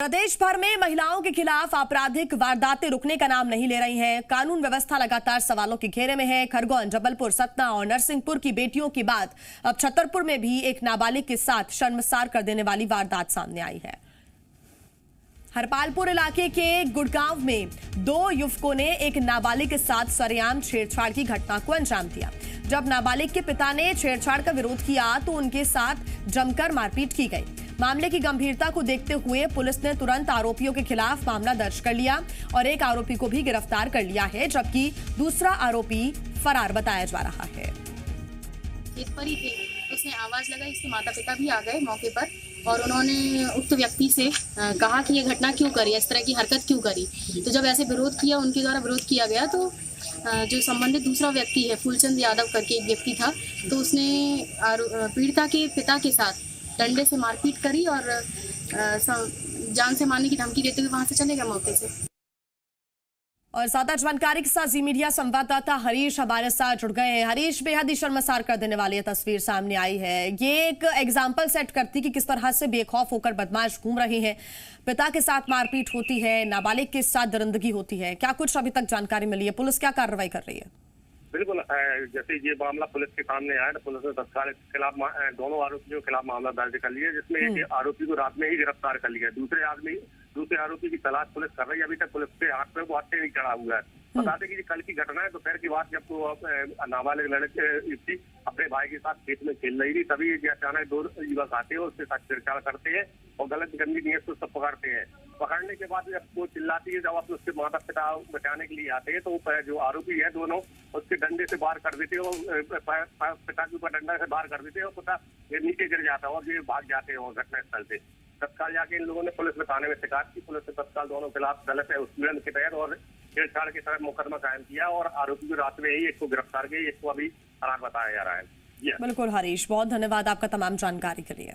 प्रदेश भर में महिलाओं के खिलाफ आपराधिक वारदातें रुकने का नाम नहीं ले रही हैं। कानून व्यवस्था लगातार सवालों के घेरे में है। खरगोन, जबलपुर, सतना और नरसिंहपुर की बेटियों के बाद अब छतरपुर में भी एक नाबालिग के साथ शर्मसार कर देने वाली वारदात सामने आई है। हरपालपुर इलाके के गुड़गांव में दो युवकों ने एक नाबालिग के साथ सरेआम छेड़छाड़ की घटना को अंजाम दिया। जब नाबालिग के पिता ने छेड़छाड़ का विरोध किया तो उनके साथ जमकर मारपीट की गई। मामले की गंभीरता को देखते हुए पुलिस ने तुरंत आरोपियों के खिलाफ मामला दर्ज कर लिया और एक आरोपी को भी गिरफ्तार कर लिया है, जबकि दूसरा आरोपी फरार बताया जा रहा है। खेत पर ही थे, उसने आवाज लगाई, उसके माता पिता भी आ गए मौके पर और उन्होंने उक्त व्यक्ति से कहा कि ये घटना क्यों करी, इस तरह की हरकत क्यों करी। तो जब ऐसे विरोध किया, उनके द्वारा विरोध किया गया, तो जो संबंधित दूसरा व्यक्ति है, फूलचंद यादव करके एक व्यक्ति था, तो उसने पीड़िता के पिता के साथ डंडे से मारपीट करी और जान से मारने की धमकी देते हुए वहां से चले गए मौके से। और ज्यादा जानकारी के साथ जी मीडिया संवाददाता हरीश हमारे साथ जुड़ गए हैं। हरीश, बेहद ही शर्मसार कर देने वाली तस्वीर सामने आई है। ये एक एग्जाम्पल सेट करती कि किस तरह से बेखौफ होकर बदमाश घूम रहे हैं। पिता के साथ मारपीट होती है, नाबालिग के साथ दरिंदगी होती है। क्या कुछ अभी तक जानकारी मिली है? पुलिस क्या कार्रवाई कर रही है? बिल्कुल, जैसे ये मामला पुलिस के सामने आया तो पुलिस ने तत्काल इसके खिलाफ दोनों आरोपियों के खिलाफ मामला दर्ज कर लिया, जिसमें एक आरोपी को रात में ही गिरफ्तार कर लिया। दूसरे आरोपी की तलाश पुलिस कर रही है। अभी तक पुलिस के हाथ में वो हत्या नहीं चढ़ा हुआ है। बता दें कि कल की घटना है, दोपहर की बात, जब तो नाबालिग लड़की अपने भाई के साथ खेत में खेल रही थी, तभी अचानक दो युवक आते हैं, उसके साथ छेड़छाड़ करते हैं और गलत गंदी नीयत से उसको पकड़ते हैं। पकड़ने के बाद जब वो चिल्लाती है, जब आप उसके माता पिता बचाने के लिए आते हैं, तो जो आरोपी है दोनों उसके डंडे से बाहर कर देते हैं और पिता के ऊपर डंडा से बाहर कर देते हैं और पिता ये नीचे गिर जाता है और ये भाग जाते हैं घटना स्थल से। तत्काल जाके इन लोगों ने पुलिस में थाने में शिकायत की। पुलिस ने तत्काल दोनों के खिलाफ गलत है उत्पीड़न के तहत और छेड़छाड़ के तहत मुकदमा कायम किया और आरोपी को रात में ही एक को गिरफ्तार किया, एक को अभी फरार बताया जा रहा है। बिल्कुल हरीश, बहुत धन्यवाद आपका तमाम जानकारी के लिए।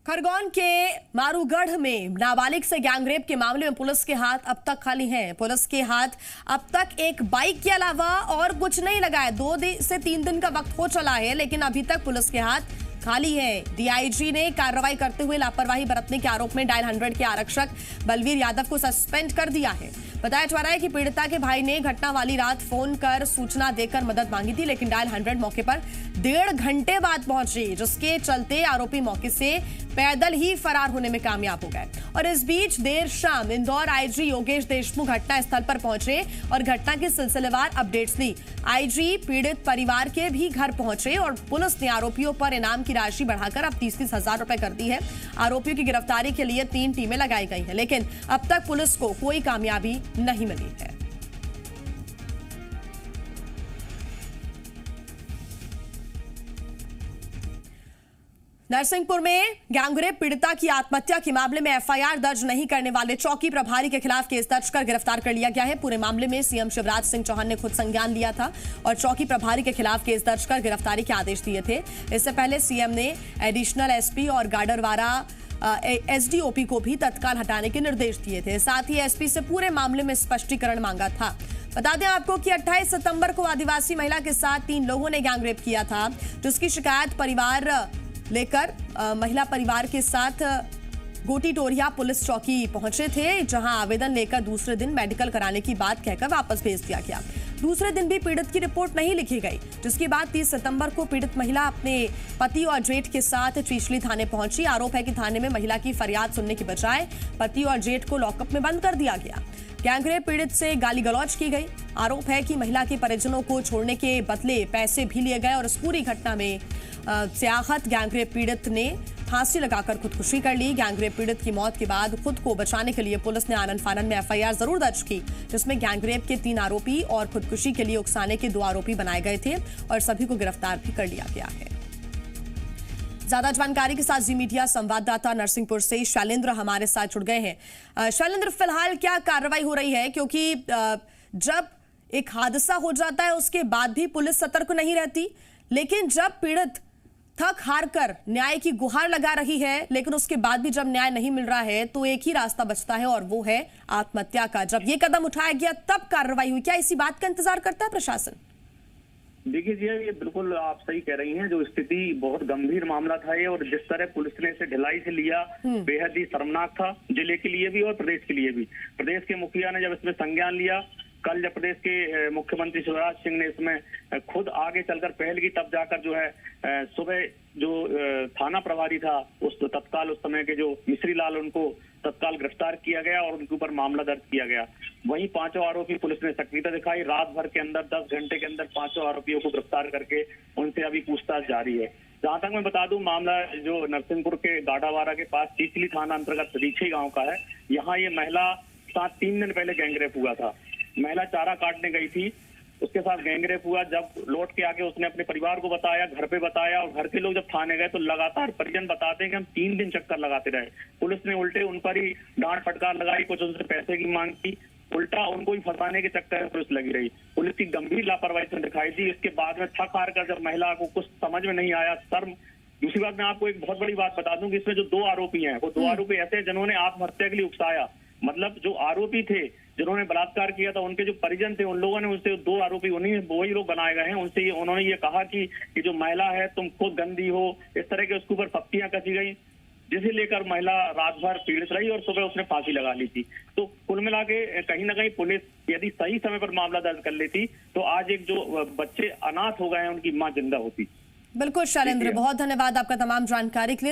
खरगोन के मारूगढ़ में नाबालिग से गैंगरेप के मामले में पुलिस के हाथ अब तक खाली हैं। पुलिस के हाथ अब तक एक बाइक के अलावा और कुछ नहीं लगा है। 2 से 3 दिन का वक्त हो चला है, लेकिन अभी तक पुलिस के हाथ खाली है। डीआईजी ने कार्रवाई करते हुए लापरवाही बरतने के आरोप में डायल 100 के आरक्षक बलवीर यादव को सस्पेंड कर दिया है। बताया जा रहा है कि पीड़िता के भाई ने घटना वाली रात फोन कर सूचना देकर मदद मांगी थी, लेकिन डायल 100 मौके पर 1.5 घंटे बाद पहुंची, जिसके चलते आरोपी मौके से पैदल ही फरार होने में कामयाब हो गए। और इस बीच देर शाम इंदौर आईजी योगेश देशमुख घटना स्थल पर पहुंचे और घटना की सिलसिलेवार अपडेट्स दी। आईजी पीड़ित परिवार के भी घर पहुंचे और पुलिस ने आरोपियों पर इनाम की राशि बढ़ाकर अब 30-30 हजार रुपए कर दी है। आरोपियों की गिरफ्तारी के लिए 3 टीमें लगाई गई हैं, लेकिन अब तक पुलिस को कोई कामयाबी नहीं मिली है। नरसिंहपुर में गैंगरेप पीड़िता की आत्महत्या के मामले में एफआईआर दर्ज नहीं करने वाले चौकी प्रभारी के खिलाफ केस दर्ज कर गिरफ्तार कर लिया गया है। पूरे मामले में सीएम शिवराज सिंह चौहान ने खुद संज्ञान लिया था और चौकी प्रभारी के खिलाफ केस दर्ज कर गिरफ्तारी के आदेश दिए थे। इससे पहले सीएम ने एडिशनल एसपी और गाडरवारा एसडीओपी को भी तत्काल हटाने के निर्देश दिए थे। साथ ही एसपी से पूरे मामले में स्पष्टीकरण मांगा था। बता दें आपको कि 28 सितंबर को आदिवासी महिला के साथ 3 लोगों ने गैंगरेप किया था, जिसकी शिकायत परिवार लेकर महिला परिवार के साथ गोटी टोरिया पुलिस चौकी पहुंचे थे, जहां आवेदन लेकर दूसरे दिन मेडिकल कराने की बात कहकर वापस भेज दिया गया। दूसरे दिन भी पीड़ित की रिपोर्ट नहीं लिखी गई, जिसके बाद 30 सितंबर को पीड़ित महिला अपने पति और जेठ के साथ चीचली थाने पहुंची। आरोप है कि थाने में महिला की फरियाद सुनने की बजाय पति और जेठ को लॉकअप में बंद कर दिया गया। गैंगरेप पीड़ित से गाली गलौज की गई। आरोप है कि महिला के परिजनों को छोड़ने के बदले पैसे भी लिए गए और इस पूरी घटना में सियाहत गैंगरेप पीड़ित ने फांसी लगाकर खुदकुशी कर ली। गैंगरेप पीड़ित की मौत के बाद खुद को बचाने के लिए पुलिस ने आनन फानन में एफआईआर जरूर दर्ज की, जिसमें गैंगरेप के 3 आरोपी और खुदकुशी के लिए उकसाने के 2 आरोपी बनाए गए थे और सभी को गिरफ्तार भी कर लिया गया है। ज्यादा जानकारी के साथ जी मीडिया संवाददाता नरसिंहपुर से शैलेंद्र हमारे साथ जुड़ गए हैं। शैलेंद्र, फिलहाल क्या कार्रवाई हो रही है? क्योंकि जब एक हादसा हो जाता है उसके बाद भी पुलिस सतर्क नहीं रहती, लेकिन जब पीड़ित थक हार कर न्याय की गुहार लगा रही है, लेकिन उसके बाद भी जब न्याय नहीं मिल रहा है तो एक ही रास्ता बचता है और वो है आत्महत्या का। जब ये कदम उठाया गया तब कार्रवाई हुई। क्या इसी बात का इंतजार करता है प्रशासन? देखिए जी, ये बिल्कुल आप सही कह रही हैं। जो स्थिति बहुत गंभीर मामला था ये, और जिस तरह पुलिस ने इसे ढिलाई से लिया बेहद ही शर्मनाक था, जिले के लिए भी और प्रदेश के लिए भी। प्रदेश के मुखिया ने जब इसमें संज्ञान लिया, कल जब प्रदेश के मुख्यमंत्री शिवराज सिंह ने इसमें खुद आगे चलकर पहल की, तब जाकर जो है सुबह जो थाना प्रभारी था उस तत्काल उस समय के जो मिश्री लाल, उनको तत्काल गिरफ्तार किया गया और उनके ऊपर मामला दर्ज किया गया। वहीं पांचों आरोपी पुलिस ने सक्रियता दिखाई। रात भर के अंदर 10 घंटे के अंदर पांचों आरोपियों को गिरफ्तार करके उनसे अभी पूछताछ जारी है। जहां तक मैं बता दूं, मामला जो नरसिंहपुर के गाढ़ावाड़ा के पास चिचली थाना अंतर्गत रीछे गांव का है। यहाँ ये महिला साथ 3 दिन पहले गैंगरेप हुआ था। महिला चारा काटने गई थी, उसके साथ गैंगरेप हुआ। जब लौट के आके उसने अपने परिवार को बताया, घर पे बताया, और घर के लोग जब थाने गए तो लगातार परिजन बताते हैं कि हम 3 दिन चक्कर लगाते रहे। पुलिस ने उल्टे उन पर ही डांट फटकार लगाई, कुछ उनसे पैसे की मांग की, उल्टा उनको ही फंसाने के चक्कर में पुलिस लगी रही। पुलिस की गंभीर लापरवाही से दिखाई दी। इसके बाद में थक हार कर जब महिला को कुछ समझ में नहीं आया, शर्म। दूसरी बात, मैं आपको एक बहुत बड़ी बात बता दूं कि इसमें जो 2 आरोपी हैं, वो 2 आरोपी ऐसे हैं जिन्होंने आत्महत्या के लिए उकसाया। मतलब जो आरोपी थे जिन्होंने बलात्कार किया था, उनके जो परिजन थे, उन लोगों ने उससे 2 आरोपी वही लोग बनाए गए हैं। उनसे उन्होंने ये कहा कि जो महिला है तुम खुद गंदी हो, इस तरह के उसके ऊपर पत्तियां कसी गई, जिसे लेकर महिला रात भर पीड़ित रही और सुबह उसने फांसी लगा ली थी। तो कुल मिला के कहीं ना कहीं पुलिस यदि सही समय पर मामला दर्ज कर लेती तो आज एक जो बच्चे अनाथ हो गए हैं उनकी मां जिंदा होती। बिल्कुल शैलेंद्र, बहुत धन्यवाद आपका तमाम जानकारी के लिए।